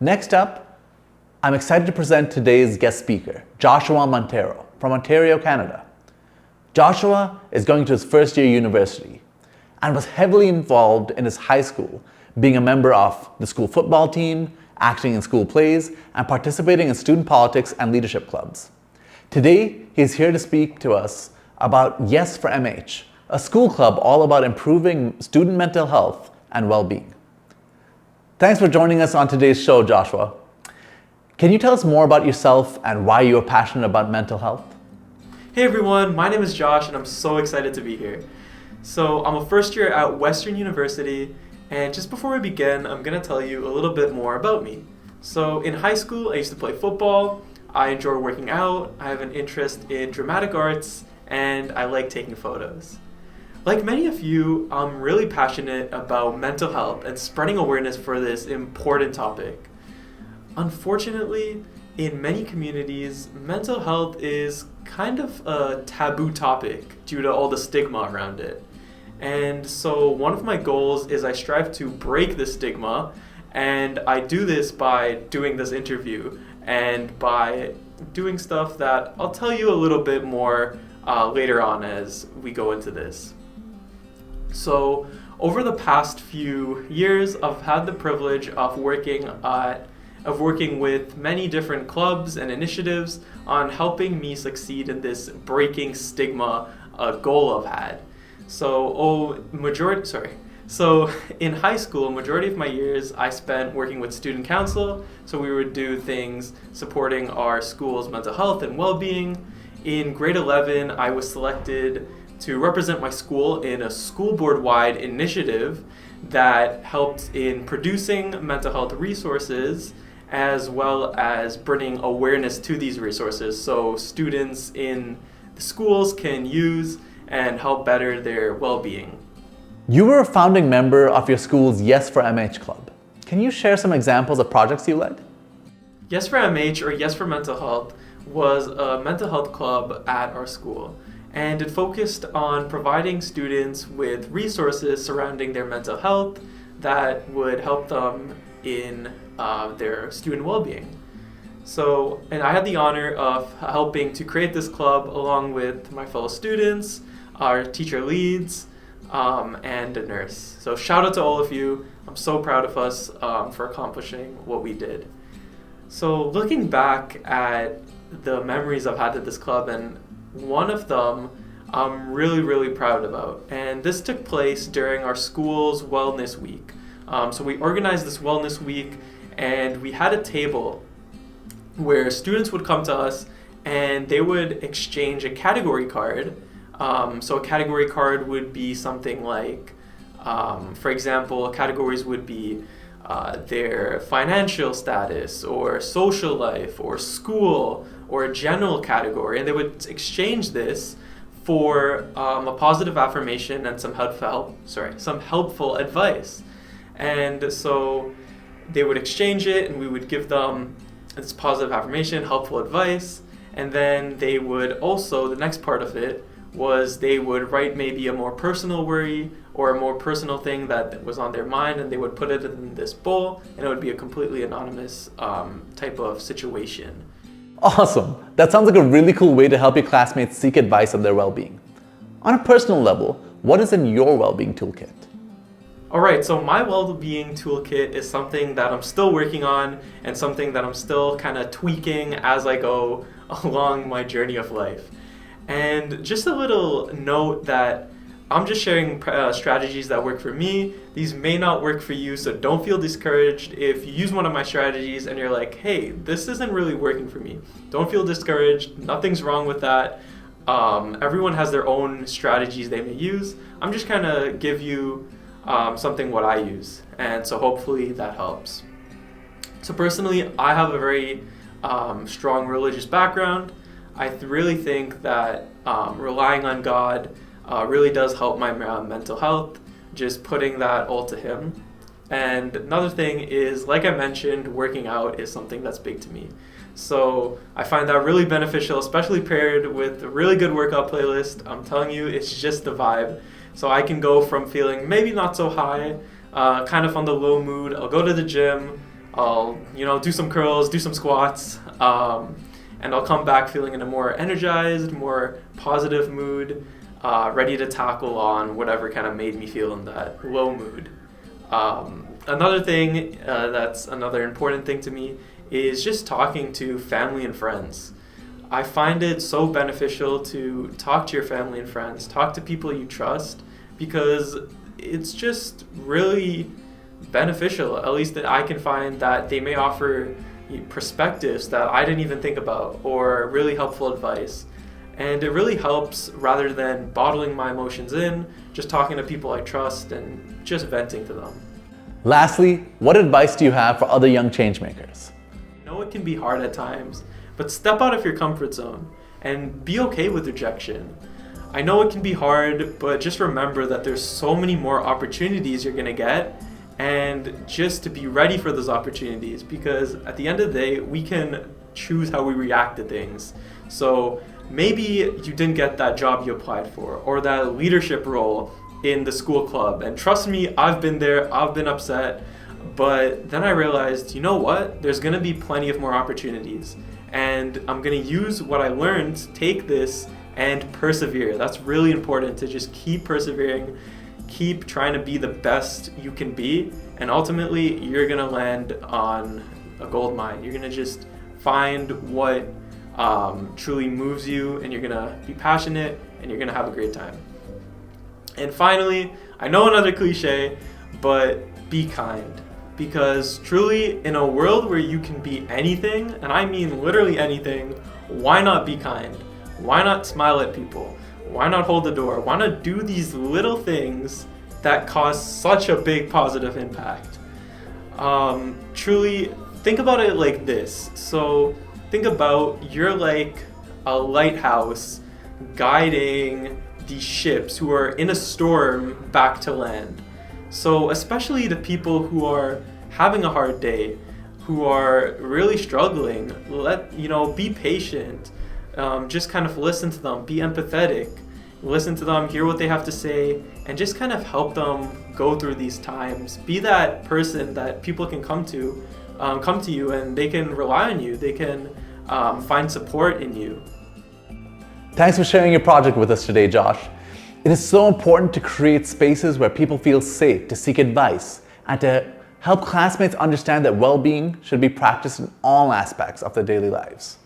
Next up, I'm excited to present today's guest speaker, Joshua Monteiro from Ontario, Canada. Joshua is going to his first year university and was heavily involved in his high school, being a member of the school football team, acting in school plays, and participating in student politics and leadership clubs. Today, he's here to speak to us about Yes for MH, a school club all about improving student mental health and well-being. Thanks for joining us on today's show, Joshua. Can you tell us more about yourself and why you are passionate about mental health? Hey everyone, my name is Josh and I'm so excited to be here. So I'm a first year at Western University, and just before we begin, I'm going to tell you a little bit more about me. So in high school, I used to play football, I enjoy working out, I have an interest in dramatic arts, and I like taking photos. Like many of you, I'm really passionate about mental health and spreading awareness for this important topic. Unfortunately, in many communities, mental health is kind of a taboo topic due to all the stigma around it. And so one of my goals is I strive to break the stigma, and I do this by doing this interview and by doing stuff that I'll tell you a little bit more later on as we go into this. So over the past few years, I've had the privilege of working with many different clubs and initiatives on helping me succeed in this breaking stigma goal I've had. So in high school, majority of my years I spent working with student council. So we would do things supporting our school's mental health and well-being. In grade 11, I was selected to represent my school in a school board-wide initiative that helped in producing mental health resources as well as bringing awareness to these resources so students in the schools can use and help better their well-being. You were a founding member of your school's Yes for MH club. Can you share some examples of projects you led? Yes for MH, or Yes for Mental Health, was a mental health club at our school, and it focused on providing students with resources surrounding their mental health that would help them in their student well-being. So, and I had the honor of helping to create this club along with my fellow students, our teacher leads, and a nurse. So shout out to all of you. I'm so proud of us for accomplishing what we did. So looking back at the memories I've had at this club, and one of them I'm really, really proud about. And this took place during our school's wellness week. So we organized this wellness week, and we had a table where students would come to us and they would exchange a category card. So a category card would be something like, for example, categories would be their financial status or social life or school or a general category, and they would exchange this for a positive affirmation and some helpful advice. And so they would exchange it, and we would give them this positive affirmation, helpful advice, and then they would also, the next part of it was they would write maybe a more personal worry or a more personal thing that was on their mind, and they would put it in this bowl, and it would be a completely anonymous type of situation. Awesome. That sounds like a really cool way to help your classmates seek advice on their well-being. On a personal level, what is in your well-being toolkit? All right, so my well-being toolkit is something that I'm still working on and something that I'm still kind of tweaking as I go along my journey of life. And just a little note that I'm just sharing strategies that work for me. These may not work for you, so don't feel discouraged if you use one of my strategies and you're like, hey, this isn't really working for me. Don't feel discouraged. Nothing's wrong with that. Everyone has their own strategies they may use. I'm just kind of give you something what I use, and so hopefully that helps. So personally, I have a very strong religious background. I really think that relying on God really does help my mental health, just putting that all to Him. And another thing is, like I mentioned, working out is something that's big to me. So I find that really beneficial, especially paired with a really good workout playlist. I'm telling you, it's just the vibe. So I can go from feeling maybe not so high, kind of on the low mood. I'll go to the gym, I'll, do some curls, do some squats, and I'll come back feeling in a more energized, more positive mood, ready to tackle on whatever kind of made me feel in that low mood. Another thing that's another important thing to me is just talking to family and friends. I find it so beneficial to talk to your family and friends, talk to people you trust, because it's just really beneficial. At least that I can find that they may offer perspectives that I didn't even think about, or really helpful advice. And it really helps rather than bottling my emotions in, just talking to people I trust and just venting to them. Lastly, what advice do you have for other young changemakers? I know it can be hard at times, but step out of your comfort zone and be okay with rejection. I know it can be hard, but just remember that there's so many more opportunities you're gonna get, and just to be ready for those opportunities, because at the end of the day, we can choose how we react to things. So maybe you didn't get that job you applied for, or that leadership role in the school club. And trust me, I've been there, I've been upset, but then I realized, you know what? There's gonna be plenty of more opportunities. And I'm gonna use what I learned, take this, and persevere. That's really important, to just keep persevering, keep trying to be the best you can be, and ultimately you're gonna land on a gold mine. You're gonna just find what truly moves you, and you're gonna be passionate, and you're gonna have a great time. And finally, I know another cliche, but be kind. Because truly, in a world where you can be anything, and I mean literally anything, why not be kind? Why not smile at people? Why not hold the door? Why not do these little things that cause such a big positive impact? Truly, think about it like this. So think about you're like a lighthouse guiding these ships who are in a storm back to land. So especially the people who are having a hard day, who are really struggling, be patient. Just kind of listen to them, be empathetic, listen to them, hear what they have to say, and just kind of help them go through these times. Be that person that people can come to you, and they can rely on you. They can find support in you. Thanks for sharing your project with us today, Josh. It is so important to create spaces where people feel safe to seek advice and to help classmates understand that well-being should be practiced in all aspects of their daily lives.